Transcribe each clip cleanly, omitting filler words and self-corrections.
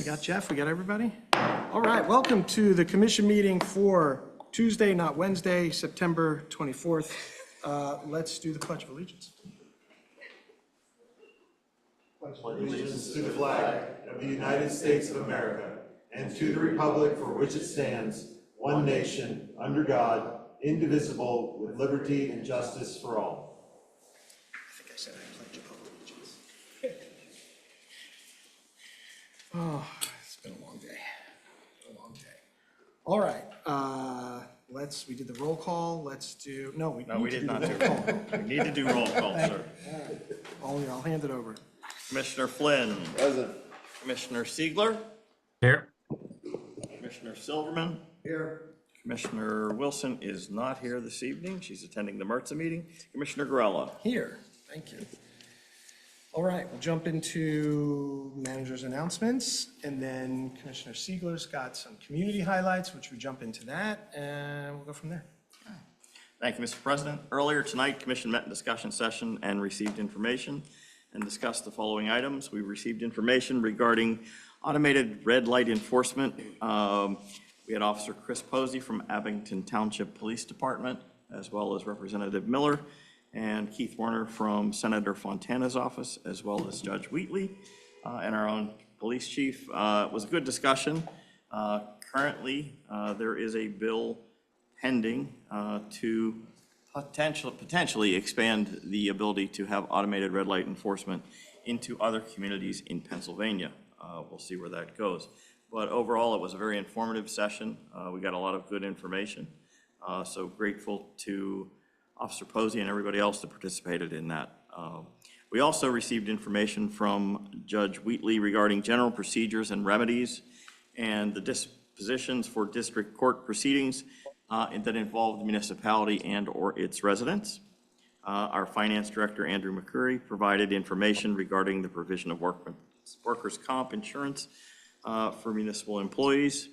got Jeff, we got everybody? All right, welcome to the commission meeting for Tuesday, not Wednesday, September 24th. Let's do the Pledge of Allegiance. Allegiance to the flag of the United States of America and to the republic for which it stands, one nation, under God, indivisible, with liberty and justice for all. I think I said I pledge of allegiance. Oh, it's been a long day. All right, we did the roll call. Let's do, no, we did not do roll call. We need to do roll call, sir. I'll hand it over. Commissioner Flynn. Present. Commissioner Siegler. Here. Commissioner Silverman. Here. Commissioner Wilson is not here this evening. She's attending the MRTSA meeting. Commissioner Grella. Here, thank you. All right, we'll jump into manager's announcements, and then Commissioner Siegler's got some community highlights, which we jump into that, and we'll go from there. Thank you, Mr. President. Earlier tonight, Commission met in discussion session and received information and discussed the following items. We received information regarding automated red light enforcement. We had Officer Chris Posey from Abington Township Police Department, as well as Representative Miller and Keith Warner from Senator Fontana's office, as well as Judge Wheatley and our own police chief. It was a good discussion. Currently, there is a bill pending to potentially expand the ability to have automated red light enforcement into other communities in Pennsylvania. We'll see where that goes. But overall, it was a very informative session. We got a lot of good information. So grateful to Officer Posey and everybody else that participated in that. We also received information from Judge Wheatley regarding general procedures and remedies and the dispositions for district court proceedings that involve the municipality and or its residents. Our finance director, Andrew McCurry, provided information regarding the provision of workers' comp insurance for municipal employees.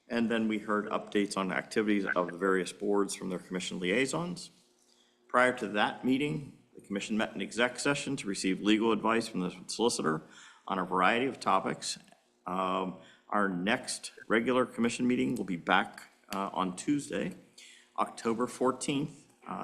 And then we heard updates on activities of the various boards from their commission liaisons. Prior to that meeting, the commission met in exec session to receive legal advice from the solicitor on a variety of topics. Our next regular commission meeting will be back on Tuesday, October 14th.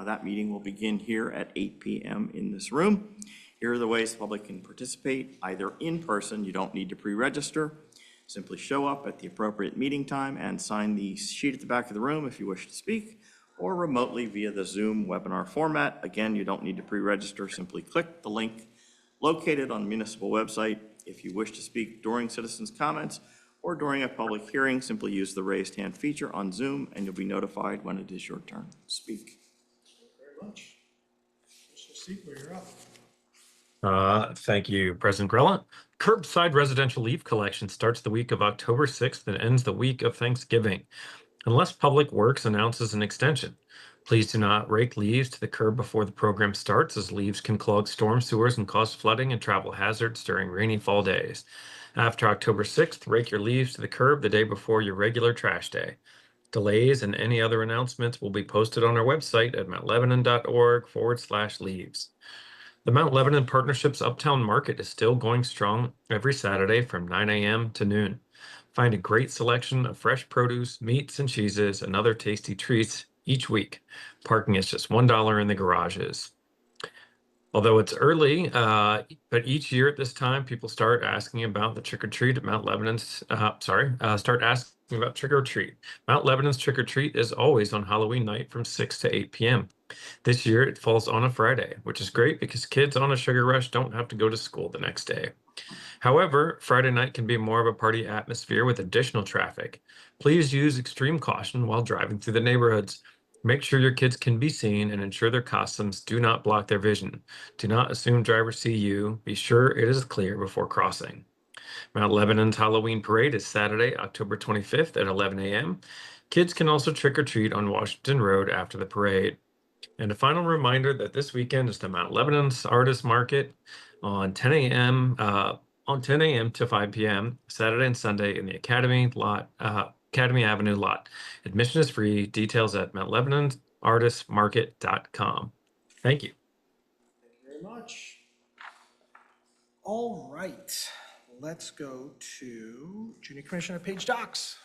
That meeting will begin here at 8 p.m. in this room. Here are the ways the public can participate, either in person, you don't need to pre-register. Simply show up at the appropriate meeting time and sign the sheet at the back of the room if you wish to speak, or remotely via the Zoom webinar format. Again, you don't need to pre-register. Simply click the link located on the municipal website. If you wish to speak during citizens' comments or during a public hearing, simply use the raised hand feature on Zoom and you'll be notified when it is your turn to speak. Thank you very much. Commissioner Siegler, you're up. Thank you, President Grella. Curbside residential leaf collection starts the week of October 6th and ends the week of Thanksgiving, unless Public Works announces an extension. Please do not rake leaves to the curb before the program starts, as leaves can clog storm sewers and cause flooding and travel hazards during rainy fall days. After October 6th, rake your leaves to the curb the day before your regular trash day. Delays and any other announcements will be posted on our website at mountlebanon.org/leaves. The Mount Lebanon Partnership's Uptown Market is still going strong every Saturday from 9 a.m. to noon. Find a great selection of fresh produce, meats, and cheeses, and other tasty treats each week. Parking is just $1 in the garages. Although it's early, but each year at this time, people start asking about the trick-or-treat at Mount Lebanon's, start asking about trick-or-treat. Mount Lebanon's trick-or-treat is always on Halloween night from 6 to 8 p.m. This year, it falls on a Friday, which is great because kids on a sugar rush don't have to go to school the next day. However, Friday night can be more of a party atmosphere with additional traffic. Please use extreme caution while driving through the neighborhoods. Make sure your kids can be seen and ensure their costumes do not block their vision. Do not assume drivers see you. Be sure it is clear before crossing. Mount Lebanon's Halloween parade is Saturday, October 25th at 11 a.m. Kids can also trick-or-treat on Washington Road after the parade. And a final reminder that this weekend is the Mount Lebanon's Artist Market on 10 a.m. To 5 p.m. Saturday and Sunday in the Academy Avenue lot. Admission is free. Details at mountlebanonartistmarket.com. Thank you. Thank you very much. All right, let's go to Junior Commissioner Paige Docks.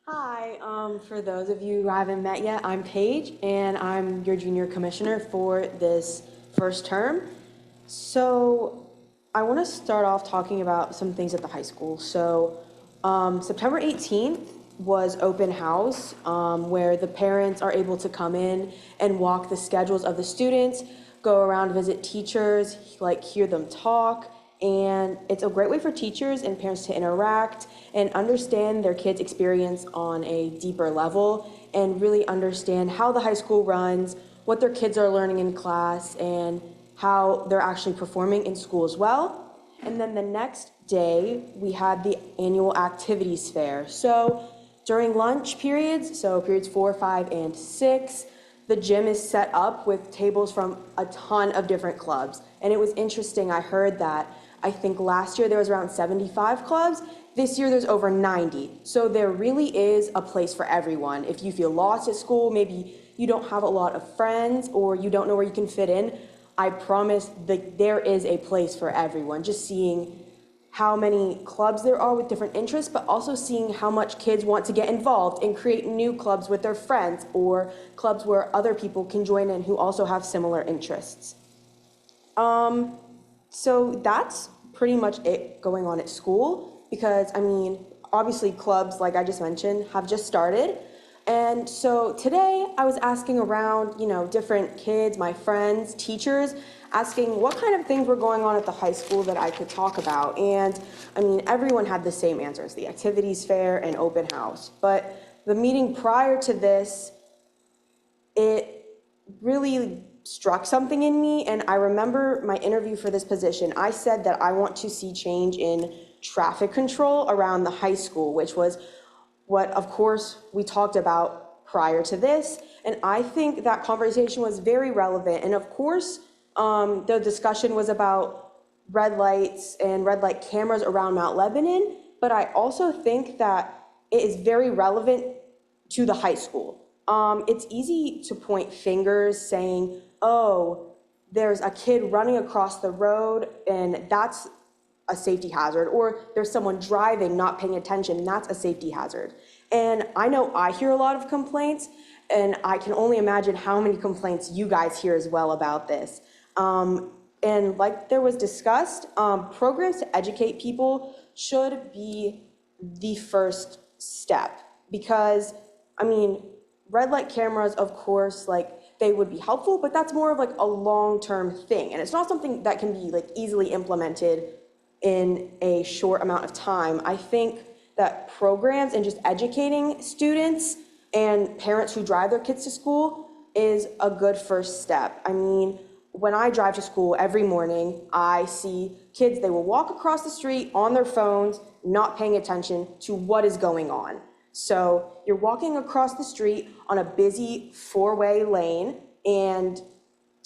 Hi, for those of you who haven't met yet, I'm Paige, and I'm your junior commissioner for this first term. So I want to start off talking about some things at the high school. So September 18th was open house, where the parents are able to come in and walk the schedules of the students, go around, visit teachers, like hear them talk. And it's a great way for teachers and parents to interact and understand their kids' experience on a deeper level and really understand how the high school runs, what their kids are learning in class, and how they're actually performing in school as well. And then the next day, we had the annual activities fair. So during lunch periods, so periods 4, 5, and 6, the gym is set up with tables from a ton of different clubs. And it was interesting, I heard that I think last year there was around 75 clubs. This year there's over 90. So there really is a place for everyone. If you feel lost at school, maybe you don't have a lot of friends or you don't know where you can fit in, I promise that there is a place for everyone. Just seeing how many clubs there are with different interests, but also seeing how much kids want to get involved and create new clubs with their friends or clubs where other people can join in who also have similar interests. So that's pretty much it going on at school because, I mean, obviously clubs, like I just mentioned, have just started. And so today I was asking around, different kids, my friends, teachers, asking what kind of things were going on at the high school that I could talk about. And I mean, everyone had the same answers, the activities fair and open house. But the meeting prior to this, it really struck something in me. And I remember my interview for this position, I said that I want to see change in traffic control around the high school, which was what, of course, we talked about prior to this. And I think that conversation was very relevant. And of course, the discussion was about red lights and red light cameras around Mount Lebanon. But I also think that it is very relevant to the high school. It's easy to point fingers saying, oh, there's a kid running across the road and that's a safety hazard, or there's someone driving not paying attention and that's a safety hazard. And I know I hear a lot of complaints, and I can only imagine how many complaints you guys hear as well about this. And like there was discussed, programs to educate people should be the first step because, I mean, red light cameras, of course, like they would be helpful, but that's more of like a long-term thing. And it's not something that can be like easily implemented in a short amount of time. I think that programs and just educating students and parents who drive their kids to school is a good first step. I mean, when I drive to school every morning, I see kids, they will walk across the street on their phones, not paying attention to what is going on. So you're walking across the street on a busy 4-way lane and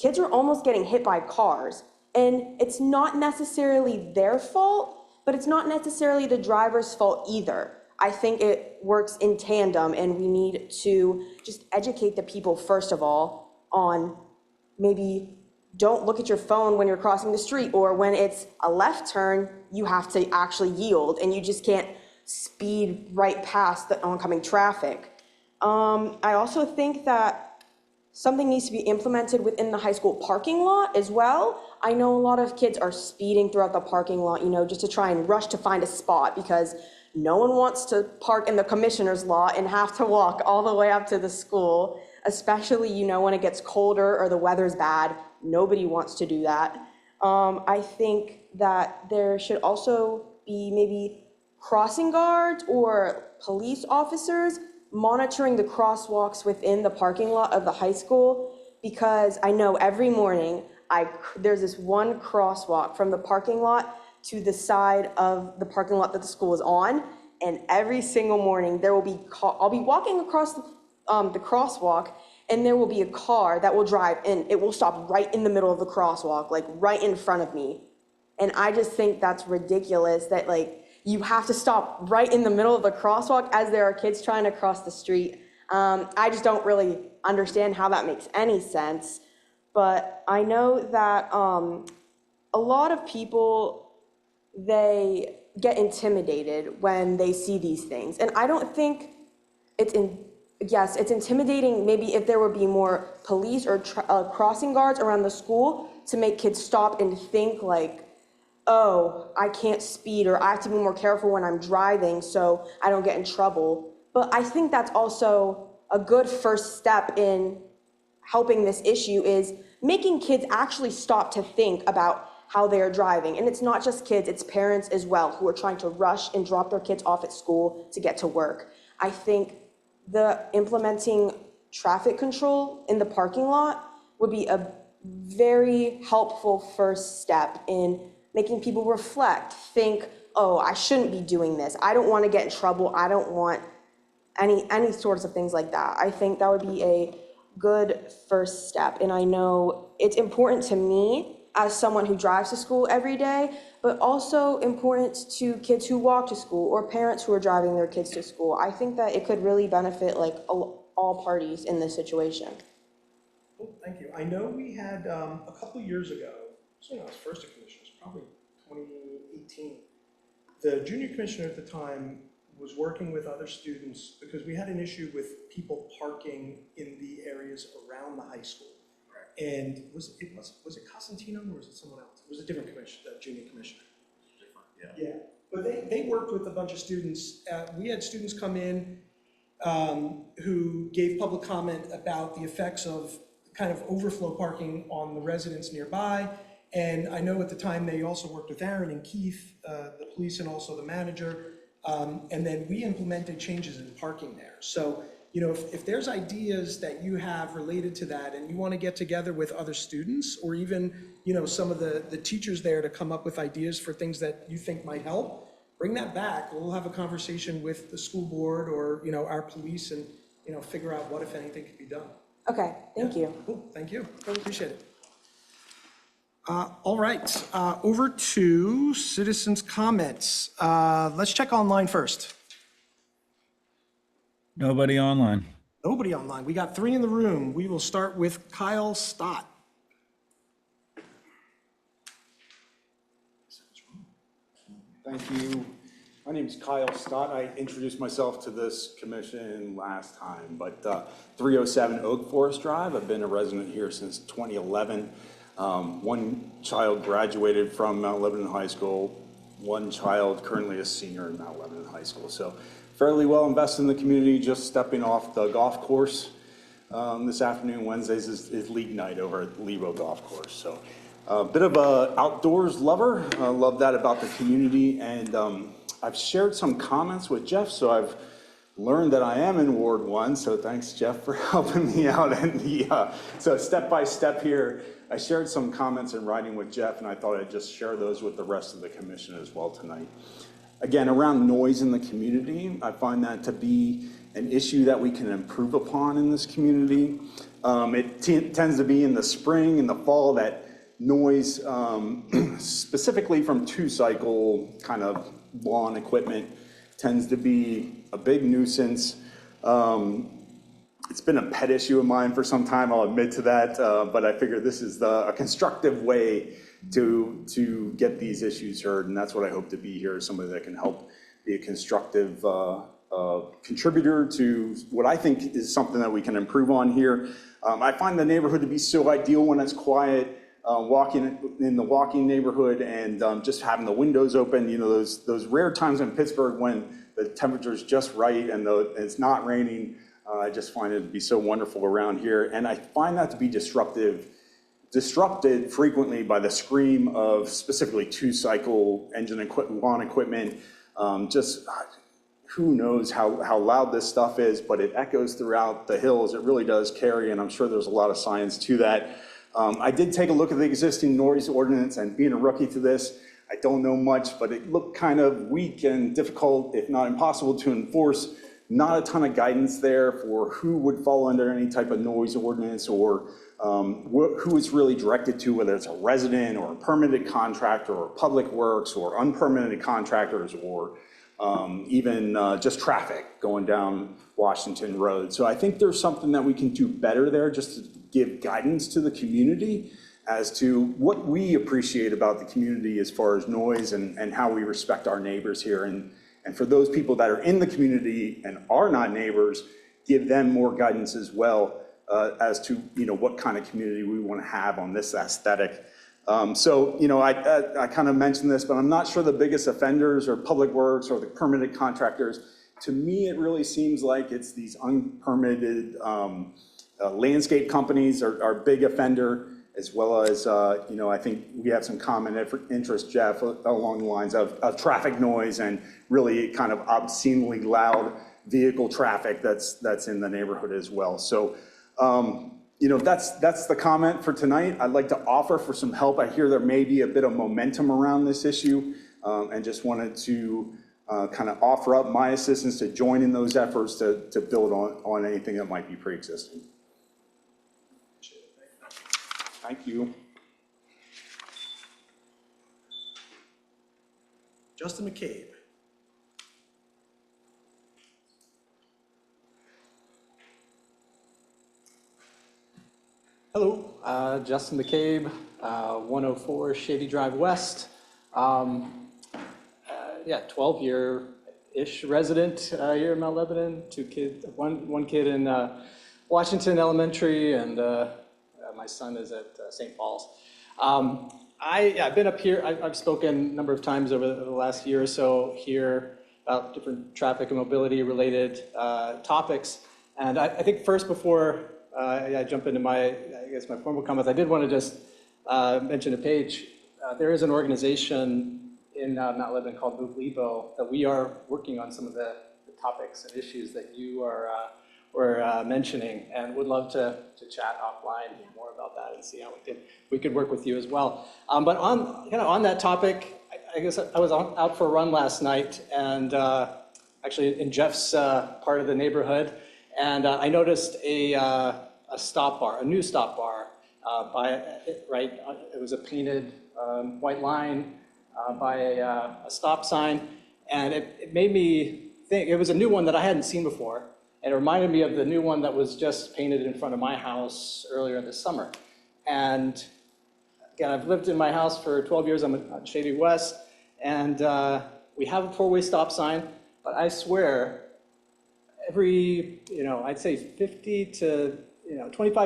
kids are almost getting hit by cars. And it's not necessarily their fault, but it's not necessarily the driver's fault either. I think it works in tandem, and we need to just educate the people, first of all, on maybe don't look at your phone when you're crossing the street, or when it's a left turn, you have to actually yield, and you just can't speed right past the oncoming traffic. I also think that something needs to be implemented within the high school parking lot as well. I know a lot of kids are speeding throughout the parking lot, just to try and rush to find a spot because no one wants to park in the commissioner's lot and have to walk all the way up to the school, especially, when it gets colder or the weather's bad. Nobody wants to do that. I think that there should also be maybe crossing guards or police officers monitoring the crosswalks within the parking lot of the high school, because I know every morning there's this one crosswalk from the parking lot to the side of the parking lot that the school is on, and every single morning I'll be walking across the crosswalk, and there will be a car that will drive and it will stop right in the middle of the crosswalk, like right in front of me. And I just think that's ridiculous that you have to stop right in the middle of the crosswalk as there are kids trying to cross the street. I just don't really understand how that makes any sense. But I know that a lot of people, they get intimidated when they see these things. And I don't think yes, it's intimidating maybe if there would be more police or crossing guards around the school to make kids stop and think like, oh, I can't speed, or I have to be more careful when I'm driving so I don't get in trouble. But I think that's also a good first step in helping this issue, is making kids actually stop to think about how they are driving. And it's not just kids, it's parents as well who are trying to rush and drop their kids off at school to get to work. I think the implementing traffic control in the parking lot would be a very helpful first step in making people reflect, think, oh, I shouldn't be doing this. I don't want to get in trouble. I don't want any sorts of things like that. I think that would be a good first step. And I know it's important to me as someone who drives to school every day, but also important to kids who walk to school or parents who are driving their kids to school. I think that it could really benefit like all parties in this situation. Cool, thank you. I know we had a couple years ago, so when I was first a commissioner, it was probably 2018. The junior commissioner at the time was working with other students because we had an issue with people parking in the areas around the high school. And was it Cosentino or was it someone else? It was a different commissioner, junior commissioner. Yeah, but they worked with a bunch of students. We had students come in who gave public comment about the effects of kind of overflow parking on the residents nearby. And I know at the time they also worked with Aaron and Keith, the police, and also the manager. And then we implemented changes in parking there. So, you know, if there's ideas that you have related to that and you want to get together with other students or even, you know, some of the teachers there to come up with ideas for things that you think might help, bring that back. We'll have a conversation with the school board or, you know, our police and, you know, figure out what, if anything, could be done. Okay, thank you. Cool, thank you. Appreciate it. All right, over to citizens' comments. Let's check online first. Nobody online. Nobody online. We got 3 in the room. We will start with Kyle Stott. Thank you. My name is Kyle Stott. I introduced myself to this commission last time, but 307 Oak Forest Drive. I've been a resident here since 2011. One child graduated from Mount Lebanon High School. One child currently a senior in Mount Lebanon High School. So fairly well invested in the community, just stepping off the golf course. This afternoon, Wednesdays, is league night over at Lebo Golf Course. So a bit of a outdoors lover. I love that about the community. And I've shared some comments with Jeff, so I've learned that I am in Ward 1. So thanks, Jeff, for helping me out. And so step by step here, I shared some comments in writing with Jeff, and I thought I'd just share those with the rest of the commission as well tonight. Again, around noise in the community, I find that to be an issue that we can improve upon in this community. It tends to be in the spring and the fall that noise, specifically from two-cycle kind of lawn equipment, tends to be a big nuisance. It's been a pet issue of mine for some time, I'll admit to that, but I figure this is a constructive way to get these issues heard, and that's what I hope to be here, somebody that can help be a constructive contributor to what I think is something that we can improve on here. I find the neighborhood to be so ideal when it's quiet, walking in the walking neighborhood and just having the windows open. You know, those rare times in Pittsburgh when the temperature's just right and it's not raining. I just find it to be so wonderful around here, and I find that to be disrupted frequently by the scream of specifically two-cycle lawn equipment. Just who knows how loud this stuff is, but it echoes throughout the hills. It really does carry, and I'm sure there's a lot of science to that. I did take a look at the existing noise ordinance, and being a rookie to this, I don't know much, but it looked kind of weak and difficult, if not impossible, to enforce. Not a ton of guidance there for who would fall under any type of noise ordinance or who it's really directed to, whether it's a resident or a permitted contractor or public works or unpermitted contractors or even just traffic going down Washington Road. So I think there's something that we can do better there just to give guidance to the community as to what we appreciate about the community as far as noise and how we respect our neighbors here. And for those people that are in the community and are not neighbors, give them more guidance as well as to, what kind of community we want to have on this aesthetic. So, I kind of mentioned this, but I'm not sure the biggest offenders are Public Works or the permitted contractors. To me, it really seems like it's these unpermitted landscape companies are big offender, as well as, I think we have some common interest, Jeff, along the lines of traffic noise and really kind of obscenely loud vehicle traffic that's in the neighborhood as well. So, that's the comment for tonight. I'd like to offer for some help. I hear there may be a bit of momentum around this issue, and just wanted to kind of offer up my assistance to join in those efforts to build on anything that might be pre-existing. Thank you. Justin McCabe. Hello, Justin McCabe, 104 Shady Drive West. 12-year-ish resident here in Mount Lebanon. Two kids, one kid in Washington Elementary, and my son is at St. Paul's. I've been up here. I've spoken a number of times over the last year or so here about different traffic and mobility related topics. And I think first, before I jump into my formal comments, I did want to just mention to Paige, there is an organization in Mount Lebanon called Move Lebo that we are working on some of the topics and issues that you were mentioning, and would love to chat offline more about that and see how we could work with you as well. But on that topic, I guess I was out for a run last night, and actually in Jeff's part of the neighborhood, and I noticed a stop bar, a new stop bar it was a painted white line by a stop sign, and it made me think, it was a new one that I hadn't seen before, and it reminded me of the new one that was just painted in front of my house earlier this summer. And again, I've lived in my house for 12 years, I'm on Shady West, and we have a four-way stop sign, but I swear, every, I'd say 25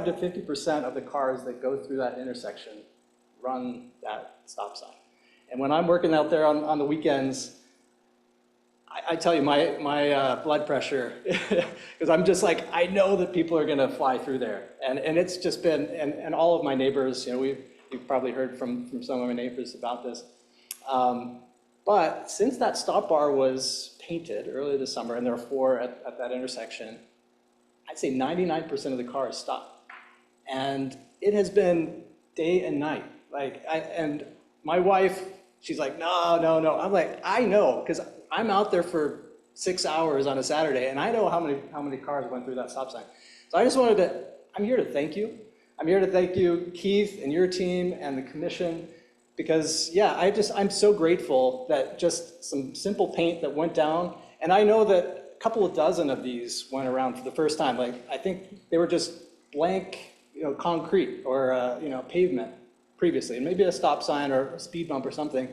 to 50% of the cars that go through that intersection run that stop sign. And when I'm working out there on the weekends, I tell you, my blood pressure, because I'm just like, I know that people are gonna fly through there. And it's just been, and all of my neighbors, you've probably heard from some of my neighbors about this. But since that stop bar was painted earlier this summer, and there are four at that intersection, I'd say 99% of the cars stop. And it has been day and night. And my wife, she's like, no. I'm like, I know, because I'm out there for 6 hours on a Saturday, and I know how many cars went through that stop sign. So I just I'm here to thank you. I'm here to thank you, Keith, and your team, and the commission, because I'm so grateful that just some simple paint that went down, and I know that a couple of dozen of these went around for the first time. I think they were just blank, concrete or pavement previously, and maybe a stop sign or a speed bump or something.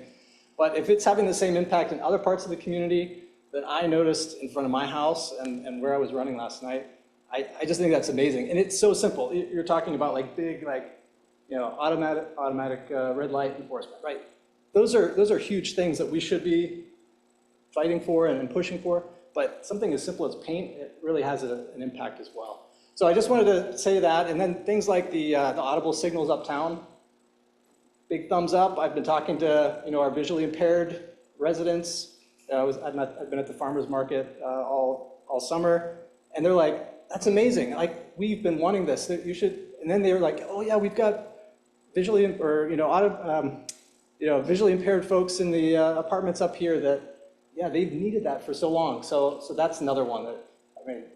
But if it's having the same impact in other parts of the community that I noticed in front of my house and where I was running last night, I just think that's amazing. And it's so simple. You're talking about big, automatic red light enforcement, right? Those are huge things that we should be fighting for and pushing for. But something as simple as paint, it really has an impact as well. So I just wanted to say that. And then things like the audible signals uptown, big thumbs up. I've been talking to our visually impaired residents. I've been at the farmers market all summer, and they're like, "That's amazing! We've been wanting this. You should." And then they were like, "Oh yeah, we've got visually visually impaired folks in the apartments up here that they've needed that for so long." So that's another one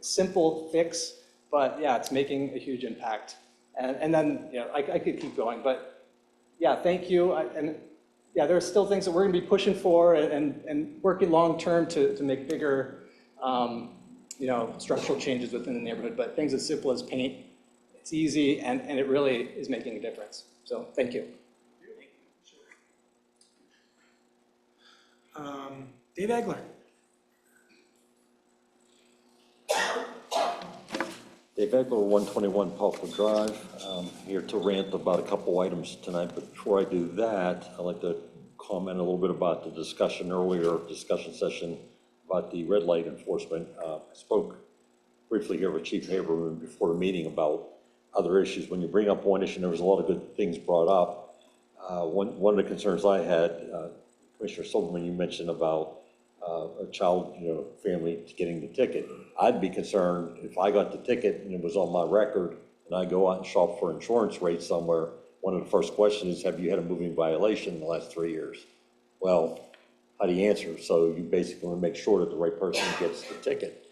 simple fix, but it's making a huge impact. And then I could keep going, but. Thank you. There are still things that we're going to be pushing for and working long term to make bigger, structural changes within the neighborhood. But things as simple as paint, it's easy, and it really is making a difference. So, thank you. Dave Egler. Dave Egler, 121 Poplar Drive. Here to rant about a couple items tonight, but before I do that, I'd like to comment a little bit about the discussion session about the red light enforcement. I spoke briefly here with Chief Haberman before the meeting about other issues. When you bring up one issue, there was a lot of good things brought up. One of the concerns I had, Commissioner Silverman, you mentioned about a child, family getting the ticket. I'd be concerned if I got the ticket and it was on my record and I go out and shop for insurance rates somewhere, one of the first questions is, have you had a moving violation in the last 3 years? Well, how do you answer? So you basically want to make sure that the right person gets the ticket.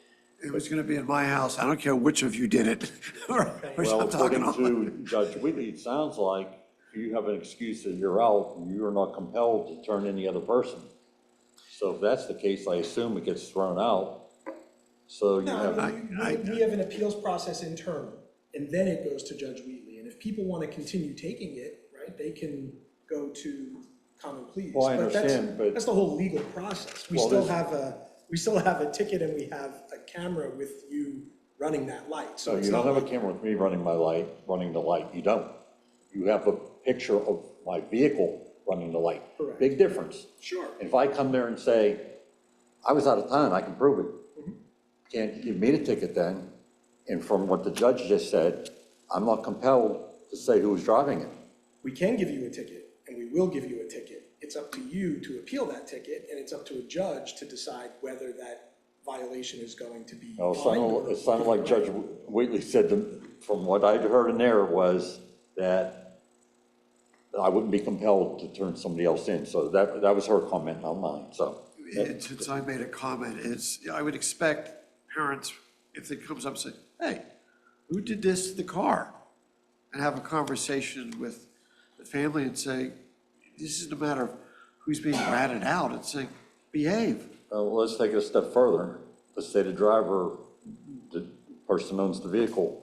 It was gonna be in my house. I don't care which of you did it. Or Well, I'm talking according on. to Judge Wheatley, it sounds like if you have an excuse that you're out, you're not compelled to turn any other person. So if that's the case, I assume it gets thrown out. So you have, We have an appeals process internal, and then it goes to Judge Wheatley. And if people want to continue taking it, right, they can go to common pleas. Well, I But that's- understand, but- That's the whole legal process. We Well, still there's- have a ticket and we have a camera with you running that light. so it's you don't not have a like- camera with me running the light. You don't. You have a picture of my vehicle running the light. Correct. Big difference. Sure. If I come there and say, I was out of town, I can prove it. Can't give me the ticket then. And from what the judge just said, I'm not compelled to say who was driving it. We can give you a ticket, and we will give you a ticket. It's up to you to appeal that ticket, and it's up to a judge to decide whether that violation is going to be Well, fined. it sounded like Judge Wheatley said, from what I'd heard in there, was that I wouldn't be compelled to turn somebody else in. So that was her comment, not mine, so. And since I made a comment, I would expect parents, if it comes up, say, hey, who did this to the car? And have a conversation with the family and say, this isn't a matter of who's being ratted out, it's like, behave. Well, let's take it a step further. Let's say the driver, the person owns the vehicle.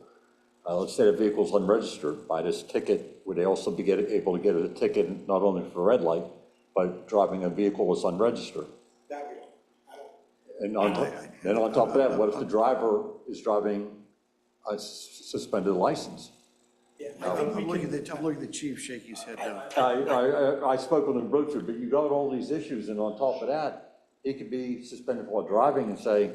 Let's say the vehicle's unregistered. By this ticket, would they also be able to get a ticket not only for red light, but driving a vehicle that's unregistered? That we don't, I don't. And then on top of that, what if the driver is driving a suspended license? Yeah, I think I'm we looking can, at the chief shaking his head now. I spoke with him briefly, but you got all these issues, and on top of that, he could be suspended while driving and say,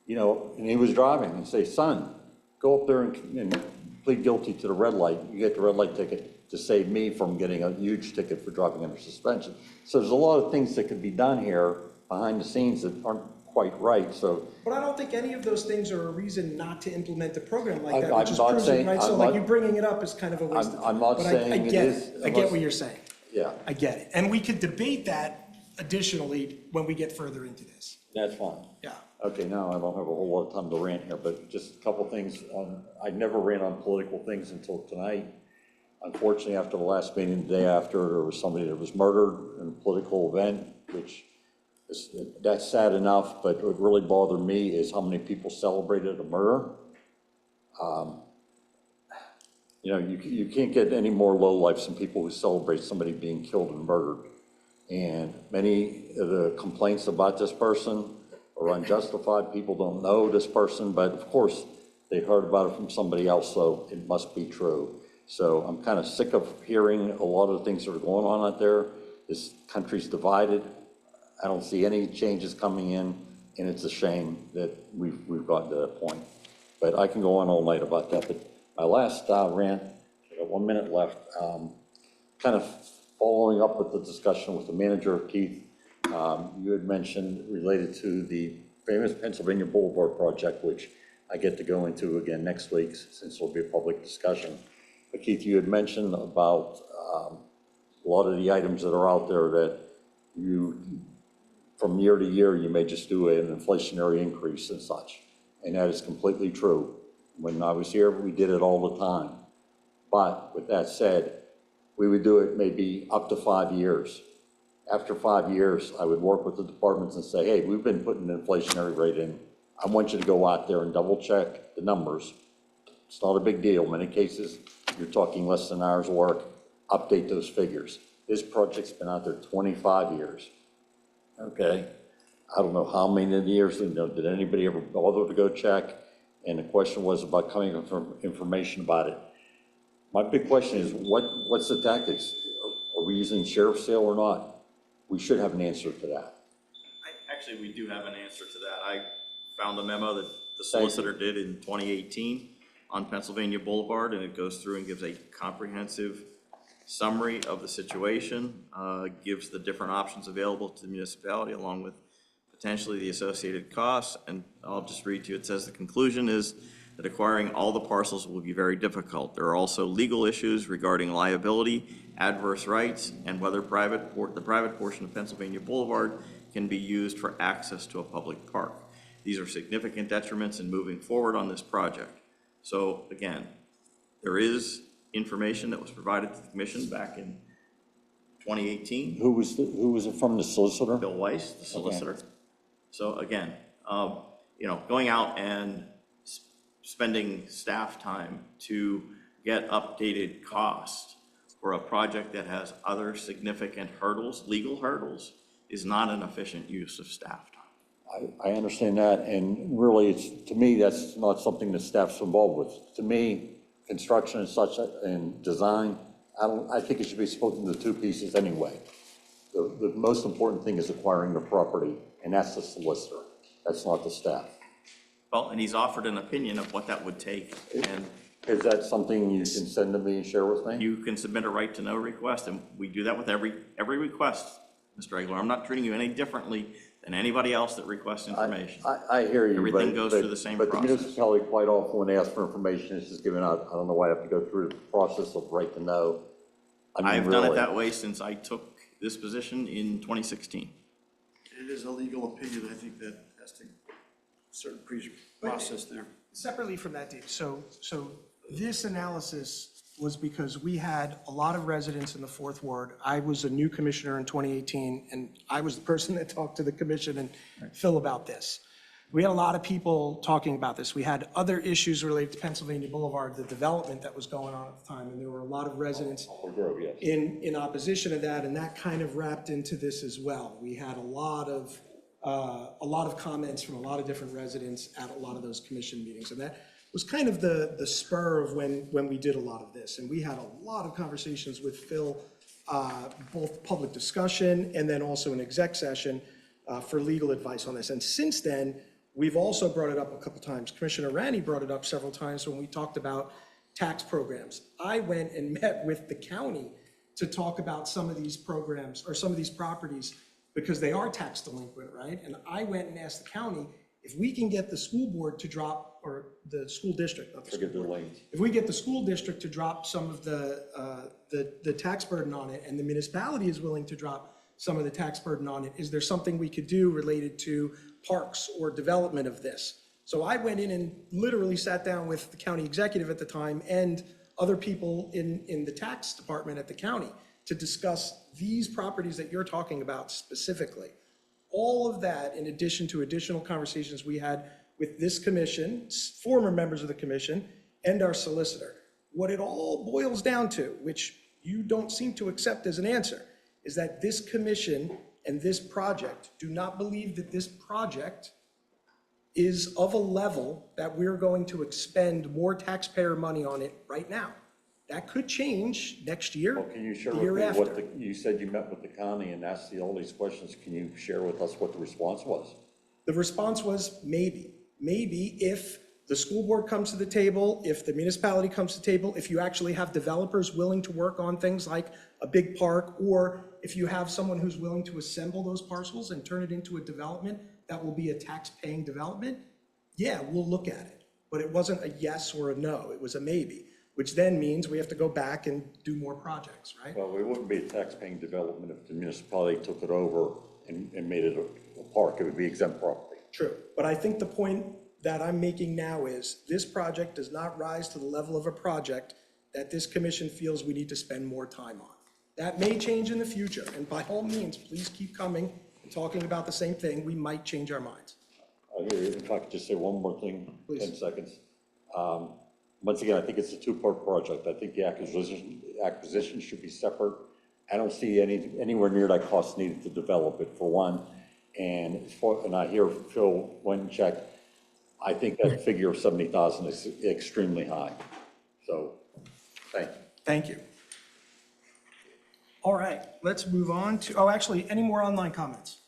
and he was driving, and say, son, go up there and plead guilty to the red light. You get the red light ticket to save me from getting a huge ticket for driving under suspension. So there's a lot of things that could be done here behind the scenes that aren't quite right, so. but I don't think any of those things are a reason not to implement a program like that, I'm which is not proven, saying- right? So I'm like not- you bringing it up is kind of a waste of time. I'm not But I saying it get is, I get what you're saying. Yeah, I get it. And we could debate that additionally when we get further into this. that's fine. Yeah. Okay, now I don't have a whole lot of time to rant here, but just a couple things on, I never ran on political things until tonight. Unfortunately, after the last meeting, the day after, there was somebody that was murdered in a political event, which that's sad enough, but what really bothered me is how many people celebrated a murder. You can't get any more lowlifes than people who celebrate somebody being killed and murdered. And many of the complaints about this person are unjustified. People don't know this person, but of course, they heard about it from somebody else, so it must be true. So I'm kind of sick of hearing a lot of the things that are going on out there. This country's divided. I don't see any changes coming in, and it's a shame that we've gotten to that point. But I can go on all night about that. But my last rant, I got 1 minute left, kind of following up with the discussion with the manager, Keith. You had mentioned related to the famous Pennsylvania Boulevard project, which I get to go into again next week since there'll be a public discussion. But Keith, you had mentioned about a lot of the items that are out there that from year to year, you may just do an inflationary increase and such. And that is completely true. When I was here, we did it all the time. But with that said, we would do it maybe up to 5 years. After 5 years, I would work with the departments and say, hey, we've been putting an inflationary rate in. I want you to go out there and double check the numbers. It's not a big deal. In many cases, you're talking less than hours of work. update those figures. This project's been out there 25 years, okay? I don't know how many years, did anybody ever bother to go check? And the question was about coming up with information about it. My big question is, what's the tactics? Are we using sheriff's sale or not? We should have an answer to that. Actually, we do have an answer to that. I found a memo that the Thank you. solicitor did in 2018 on Pennsylvania Boulevard, and it goes through and gives a comprehensive summary of the situation, gives the different options available to the municipality along with potentially the associated costs. And I'll just read to you. It says the conclusion is that acquiring all the parcels will be very difficult. There are also legal issues regarding liability, adverse rights, and whether the private portion of Pennsylvania Boulevard can be used for access to a public park. These are significant detriments in moving forward on this project. So again, there is information that was provided to the commission back in 2018. Who was it from, the solicitor? Bill Weiss, the solicitor. So again, going out and spending staff time to get updated cost for a project that has other significant hurdles, legal hurdles, is not an efficient use of staff time. I understand that, and really, to me, that's not something that staff's involved with. To me, construction and such, and design, I think it should be split into two pieces anyway. The most important thing is acquiring the property, and that's the solicitor. That's not the staff. Well, and he's offered an opinion of what that would take, and Is that something you can send to me and share with me? you can submit a right to know request, and we do that with every request, Mr. Aguilar. I'm not treating you any differently than anybody else that requests information. I hear you. Everything but- goes but- through the same But the process. municipality quite often, when they ask for information, it's just given out, I don't know why I have to go through the process of right to know. I mean, I've done it really. that way since I took this position in 2016. It is a legal opinion, I think that has to, certain process there. Separately from that, Dave, so this analysis was because we had a lot of residents in the Fourth Ward. I was a new commissioner in 2018, and I was the person that talked to the commission and Phil about this. We had a lot of people talking about this. We had other issues related to Pennsylvania Boulevard, the development that was going on at the time, and there were a lot of residents Grove, yes. in opposition to that, and that kind of wrapped into this as well. We had a lot of comments from a lot of different residents at a lot of those commission meetings, and that was kind of the spur of when we did a lot of this. And we had a lot of conversations with Phil, both public discussion and then also an exec session for legal advice on this. And since then, we've also brought it up a couple times. Commissioner Rani brought it up several times when we talked about tax programs. I went and met with the county to talk about some of these programs or some of these properties because they are tax delinquent, right? And I went and asked the county if we can get the school board to drop, or the school district, not the school Forget the board. lanes. If we get the school district to drop some of the tax burden on it, and the municipality is willing to drop some of the tax burden on it, is there something we could do related to parks or development of this? So I went in and literally sat down with the county executive at the time and other people in the tax department at the county to discuss these properties that you're talking about specifically. All of that, in addition to additional conversations we had with this commission, former members of the commission, and our solicitor. What it all boils down to, which you don't seem to accept as an answer, is that this commission and this project do not believe that this project is of a level that we're going to expend more taxpayer money on it right now. That could change next year, Well, can you share the with year me after. what you said you met with the county and asked all these questions. Can you share with us what the response was? The response was maybe. Maybe if the school board comes to the table, if the municipality comes to the table, if you actually have developers willing to work on things like a big park, or if you have someone who's willing to assemble those parcels and turn it into a development that will be a tax-paying development, yeah, we'll look at it. But it wasn't a yes or a no, it was a maybe, which then means we have to go back and do more projects, right? Well, it wouldn't be a tax-paying development if the municipality took it over and made it a park. It would be exempt property. True, but I think the point that I'm making now is this project does not rise to the level of a project that this commission feels we need to spend more time on. That may change in the future, and by all means, please keep coming and talking about the same thing. We might change our minds. I hear you. If I could just say one more thing, Please. 10 seconds. Once again, I think it's a two-part project. I think the acquisition should be separate. I don't see anywhere near that cost needed to develop it, for one. And I hear Phil went and checked. I think that figure of 70,000 is extremely high. So, thank you. Thank you. All right, let's move on to, oh, actually, any more online comments?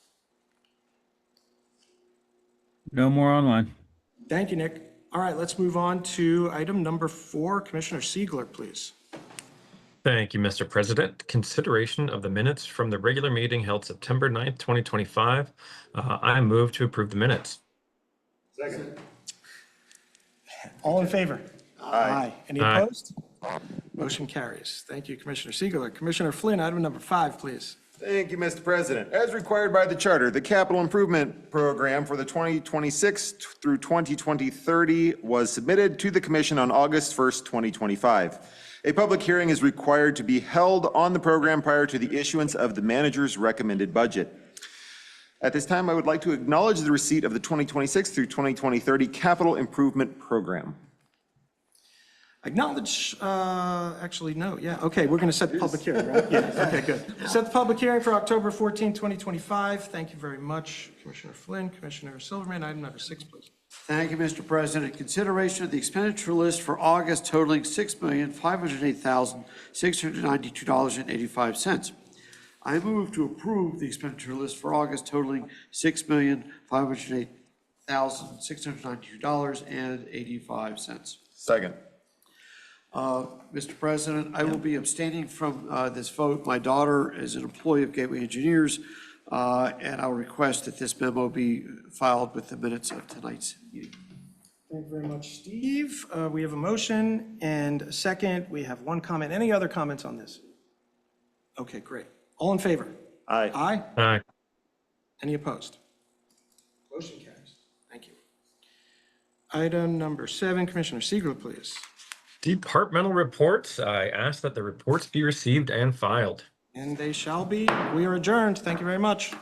No more online. Thank you, Nick. All right, let's move on to item number 4. Commissioner Siegler, please. Thank you, Mr. President. Consideration of the minutes from the regular meeting held September 9th, 2025. I move to approve the minutes. Second. All in favor? Aye. Any Aye. opposed? Motion carries. Thank you, Commissioner Siegler. Commissioner Flynn, item number 5, please. Thank you, Mr. President. As required by the charter, the capital improvement program for the 2026 through 2030 was submitted to the commission on August 1st, 2025. A public hearing is required to be held on the program prior to the issuance of the manager's recommended budget. At this time, I would like to acknowledge the receipt of the 2026 through 2030 capital improvement program. Acknowledge, actually, no, yeah, okay, we're going to set the public hearing, right? Yeah, okay, good. Set the public hearing for October 14, 2025. Thank you very much, Commissioner Flynn. Commissioner Silverman, item number 6, please. Thank you, Mr. President. Consideration of the expenditure list for August totaling $6,508,692.85. I move to approve the expenditure list for August totaling $6,508,692.85. Second. Mr. President, I will be abstaining from this vote. My daughter is an employee of Gateway Engineers, and I'll request that this memo be filed with the minutes of tonight's meeting. Thank you very much, Steve. We have a motion and a second. We have one comment. Any other comments on this? Okay, great. All in favor? Aye. Aye. Aye. Any opposed? Motion carries. Thank you. Item number 7, Commissioner Siegler, please. Departmental reports. I ask that the reports be received and filed. And they shall be. We are adjourned. Thank you very much.